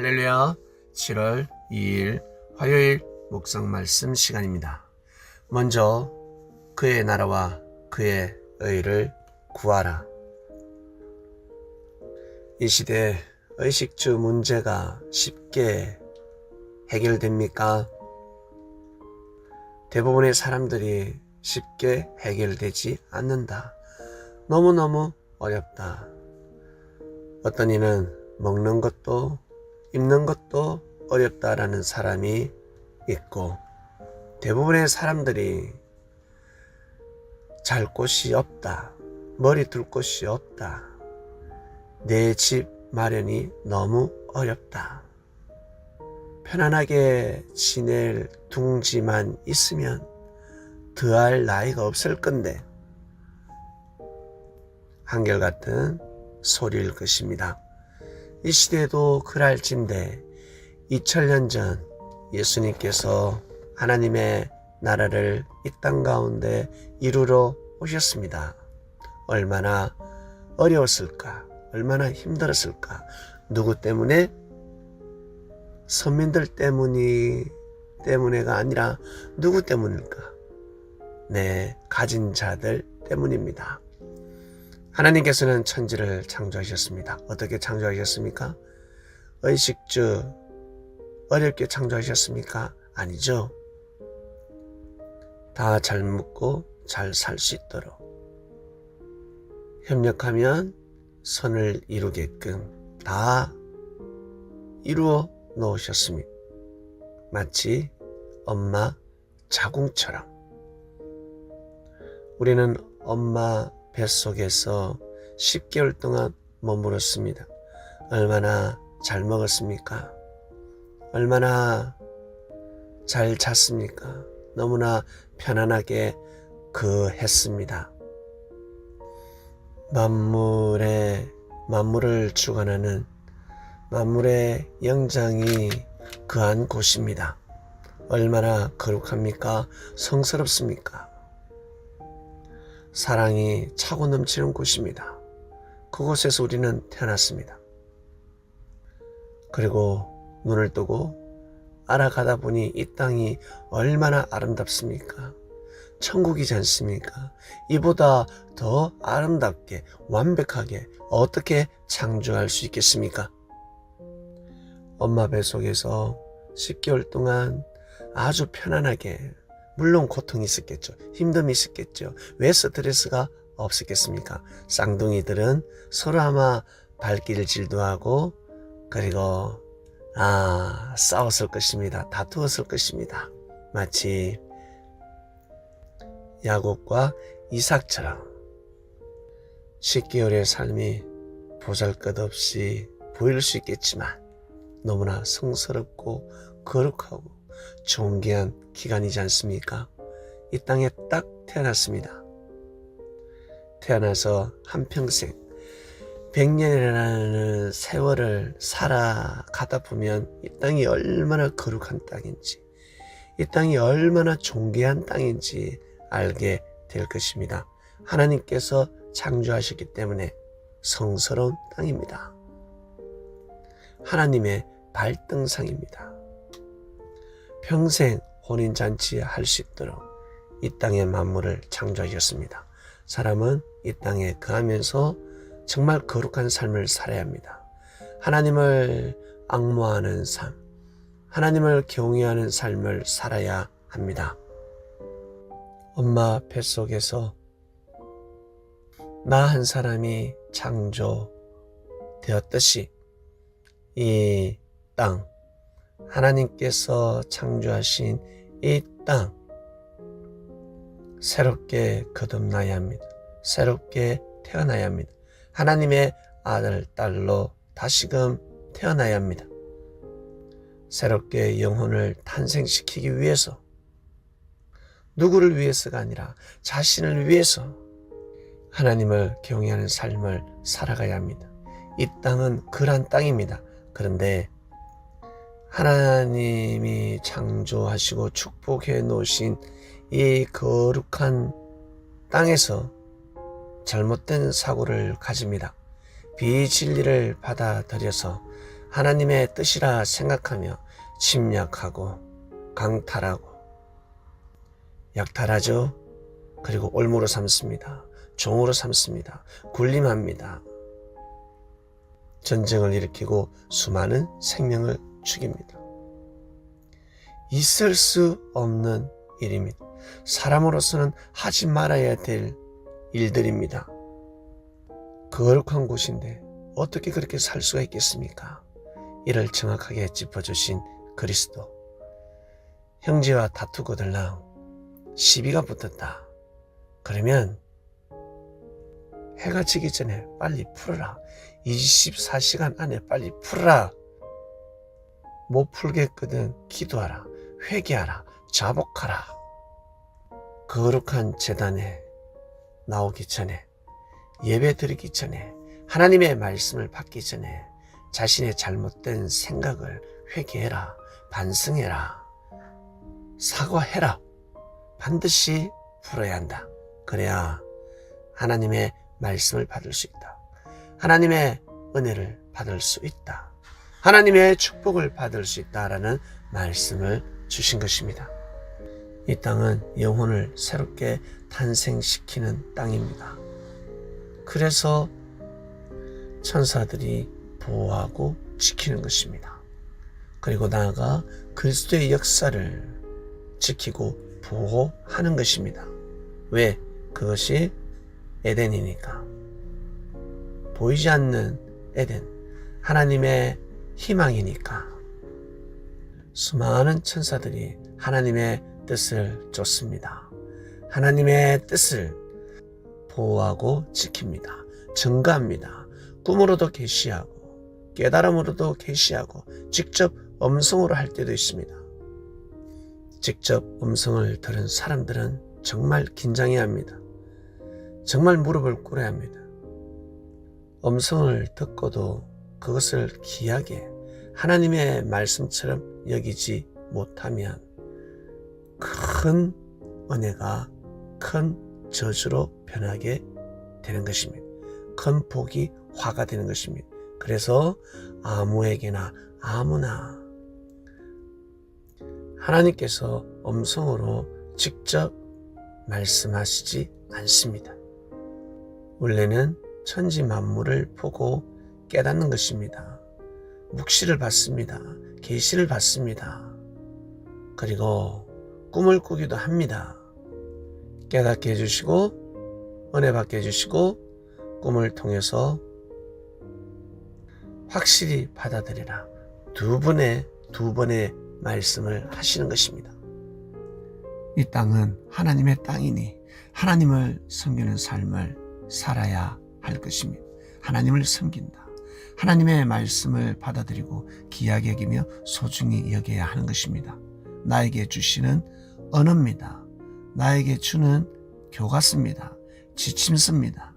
할렐루야. 7월 2일 화요일 묵상 말씀 시간입니다. 먼저 그의 나라와 그의 의를 구하라. 이 시대 의식주 문제가 쉽게 해결됩니까? 대부분의 사람들이 쉽게 해결되지 않는다. 너무너무 어렵다. 어떤 이는 먹는 것도 입는 것도 어렵다라는 사람이 있고, 대부분의 사람들이 잘 곳이 없다, 머리 둘 곳이 없다, 내 집 마련이 너무 어렵다, 편안하게 지낼 둥지만 있으면 더할 나이가 없을 건데, 한결같은 소리일 것입니다. 이 시대도 그랄진데 2000년 전 예수님께서 하나님의 나라를 이 땅 가운데 이루러 오셨습니다. 얼마나 어려웠을까, 얼마나 힘들었을까. 누구 때문에? 선민들 때문에가 아니라 누구 때문일까? 네, 가진 자들 때문입니다. 하나님께서는 천지를 창조하셨습니다. 어떻게 창조하셨습니까? 의식주 어렵게 창조하셨습니까? 아니죠. 다 잘 먹고 잘 살 수 있도록 협력하면 선을 이루게끔 다 이루어 놓으셨습니다. 마치 엄마 자궁처럼. 우리는 엄마 뱃속에서 10개월 동안 머물었습니다. 얼마나 잘 먹었습니까? 얼마나 잘 잤습니까? 너무나 편안하게 했습니다. 만물을 주관하는 만물의 영장이 거한 곳입니다. 얼마나 거룩합니까? 성스럽습니까? 사랑이 차고 넘치는 곳입니다. 그곳에서 우리는 태어났습니다. 그리고 눈을 뜨고 알아가다 보니 이 땅이 얼마나 아름답습니까? 천국이지 않습니까? 이보다 더 아름답게 완벽하게 어떻게 창조할 수 있겠습니까? 엄마 뱃속에서 10개월 동안 아주 편안하게, 물론 고통이 있었겠죠. 힘듦이 있었겠죠. 왜 스트레스가 없었겠습니까? 쌍둥이들은 서로 아마 발길질도 하고, 그리고 싸웠을 것입니다. 다투었을 것입니다. 마치 야곱과 이삭처럼 10개월의 삶이 보잘것없이 보일 수 있겠지만 너무나 성스럽고 거룩하고 존귀한 기간이지 않습니까? 이 땅에 딱 태어났습니다. 태어나서 한평생 100년이라는 세월을 살아가다 보면 이 땅이 얼마나 거룩한 땅인지, 이 땅이 얼마나 존귀한 땅인지 알게 될 것입니다. 하나님께서 창조하셨기 때문에 성스러운 땅입니다. 하나님의 발등상입니다. 평생 혼인잔치 할 수 있도록 이 땅의 만물을 창조하셨습니다. 사람은 이 땅에 거하면서 정말 거룩한 삶을 살아야 합니다. 하나님을 앙모하는 삶, 하나님을 경외하는 삶을 살아야 합니다. 엄마 뱃속에서 나 한 사람이 창조되었듯이 이 땅, 하나님께서 창조하신 이 땅, 새롭게 거듭나야 합니다. 새롭게 태어나야 합니다. 하나님의 아들, 딸로 다시금 태어나야 합니다. 새롭게 영혼을 탄생시키기 위해서, 누구를 위해서가 아니라 자신을 위해서 하나님을 경외하는 삶을 살아가야 합니다. 이 땅은 그러한 땅입니다. 그런데 하나님이 창조하시고 축복해 놓으신 이 거룩한 땅에서 잘못된 사고를 가집니다. 비진리를 받아들여서 하나님의 뜻이라 생각하며 침략하고 강탈하고 약탈하죠. 그리고 올무로 삼습니다. 종으로 삼습니다. 군림합니다. 전쟁을 일으키고 수많은 생명을 죽입니다. 있을 수 없는 일입니다. 사람으로서는 하지 말아야 될 일들입니다. 거룩한 곳인데 어떻게 그렇게 살 수가 있겠습니까? 이를 정확하게 짚어주신 그리스도. 형제와 다투고들랑 시비가 붙었다. 그러면 해가 지기 전에 빨리 풀어라. 24시간 안에 빨리 풀어라. 못 풀겠거든 기도하라. 회개하라. 자복하라. 거룩한 제단에 나오기 전에, 예배 드리기 전에, 하나님의 말씀을 받기 전에 자신의 잘못된 생각을 회개해라. 반성해라. 사과해라. 반드시 풀어야 한다. 그래야 하나님의 말씀을 받을 수 있다. 하나님의 은혜를 받을 수 있다. 하나님의 축복을 받을 수 있다라는 말씀을 주신 것입니다. 이 땅은 영혼을 새롭게 탄생시키는 땅입니다. 그래서 천사들이 보호하고 지키는 것입니다. 그리고 나아가 그리스도의 역사를 지키고 보호하는 것입니다. 왜? 그것이 에덴이니까. 보이지 않는 에덴, 하나님의 희망이니까. 수많은 천사들이 하나님의 뜻을 쫓습니다. 하나님의 뜻을 보호하고 지킵니다. 증거합니다. 꿈으로도 계시하고 깨달음으로도 계시하고 직접 음성으로 할 때도 있습니다. 직접 음성을 들은 사람들은 정말 긴장해야 합니다. 정말 무릎을 꿇어야 합니다. 음성을 듣고도 그것을 귀하게 하나님의 말씀처럼 여기지 못하면 큰 은혜가 큰 저주로 변하게 되는 것입니다. 큰 복이 화가 되는 것입니다. 그래서 아무에게나 아무나 하나님께서 음성으로 직접 말씀하시지 않습니다. 원래는 천지 만물을 보고 깨닫는 것입니다. 묵시를 받습니다. 계시를 받습니다. 그리고 꿈을 꾸기도 합니다. 깨닫게 해주시고 은혜 받게 해주시고 꿈을 통해서 확실히 받아들이라. 두 번의 말씀을 하시는 것입니다. 이 땅은 하나님의 땅이니 하나님을 섬기는 삶을 살아야 할 것입니다. 하나님을 섬긴다. 하나님의 말씀을 받아들이고 귀하게 여기며 소중히 여겨야 하는 것입니다. 나에게 주시는 언어입니다. 나에게 주는 교과서입니다. 지침서입니다.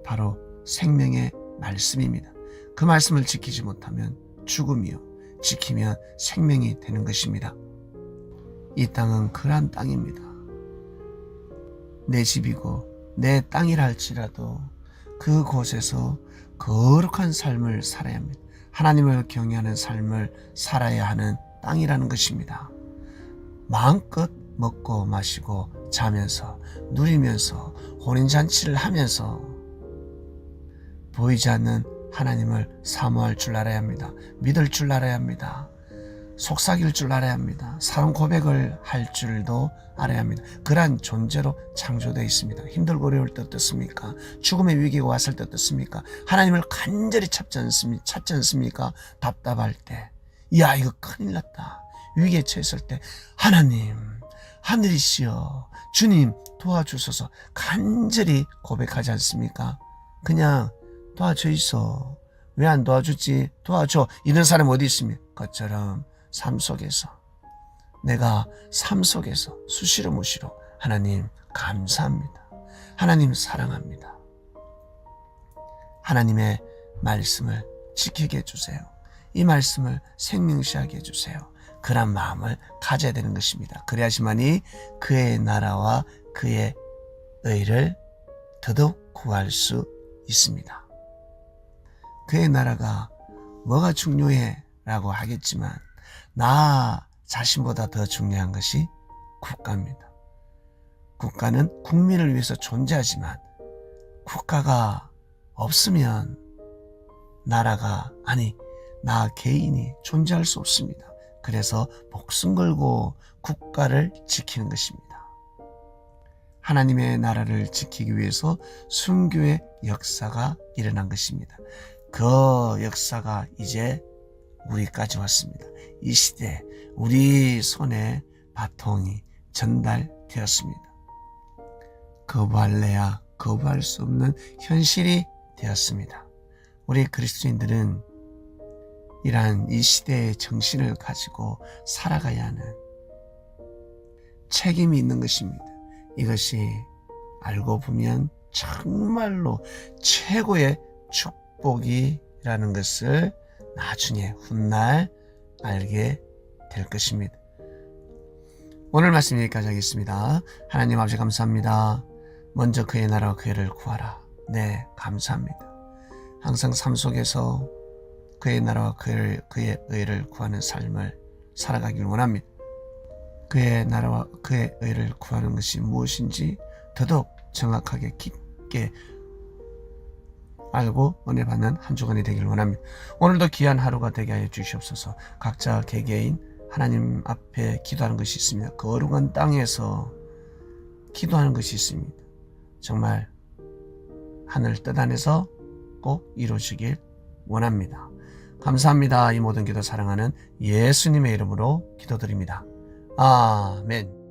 바로 생명의 말씀입니다. 그 말씀을 지키지 못하면 죽음이요, 지키면 생명이 되는 것입니다. 이 땅은 그러한 땅입니다. 내 집이고 내 땅이라 할지라도 그곳에서 거룩한 삶을 살아야 합니다. 하나님을 경외하는 삶을 살아야 하는 땅이라는 것입니다. 마음껏 먹고 마시고 자면서 누리면서 혼인잔치를 하면서 보이지 않는 하나님을 사모할 줄 알아야 합니다. 믿을 줄 알아야 합니다. 속삭일 줄 알아야 합니다. 사랑 고백을 할 줄도 알아야 합니다. 그러한 존재로 창조되어 있습니다. 힘들고 어려울 때 어떻습니까? 죽음의 위기가 왔을 때 어떻습니까? 하나님을 간절히 찾지 않습니까? 답답할 때, 야 이거 큰일 났다, 위기에 처했을 때 하나님, 하늘이시여 주님 도와주소서 간절히 고백하지 않습니까? 그냥 도와주이소, 왜 안 도와주지, 도와줘, 이런 사람 어디 있습니까? 그것처럼 삶 속에서, 내가 삶 속에서 수시로 무시로 하나님 감사합니다, 하나님 사랑합니다, 하나님의 말씀을 지키게 해주세요, 이 말씀을 생명시하게 해주세요, 그런 마음을 가져야 되는 것입니다. 그래야지만이 그의 나라와 그의 의를 더더욱 구할 수 있습니다. 그의 나라가 뭐가 중요해? 라고 하겠지만 나 자신보다 더 중요한 것이 국가입니다. 국가는 국민을 위해서 존재하지만 국가가 없으면 나라가, 아니 나 개인이 존재할 수 없습니다. 그래서 목숨 걸고 국가를 지키는 것입니다. 하나님의 나라를 지키기 위해서 순교의 역사가 일어난 것입니다. 그 역사가 이제 우리까지 왔습니다. 이 시대 우리 손에 바통이 전달되었습니다. 거부할래야 거부할 수 없는 현실이 되었습니다. 우리 그리스도인들은 이러한 이 시대의 정신을 가지고 살아가야 하는 책임이 있는 것입니다. 이것이 알고 보면 정말로 최고의 축복이라는 것을 나중에 훗날 알게 될 것입니다. 오늘 말씀 여기까지 하겠습니다. 하나님 아버지 감사합니다. 먼저 그의 나라와 그의 의를 구하라. 네, 감사합니다. 항상 삶 속에서 그의 나라와 그의 의를 구하는 삶을 살아가길 원합니다. 그의 나라와 그의 의를 구하는 것이 무엇인지 더더욱 정확하게 깊게 알고 은혜 받는 한 주간이 되길 원합니다. 오늘도 귀한 하루가 되게 하여 주시옵소서. 각자 개개인 하나님 앞에 기도하는 것이 있습니다. 그 어루간 땅에서 기도하는 것이 있습니다. 정말 하늘 뜻 안에서 꼭 이루어지길 원합니다. 감사합니다. 이 모든 기도 사랑하는 예수님의 이름으로 기도드립니다. 아멘.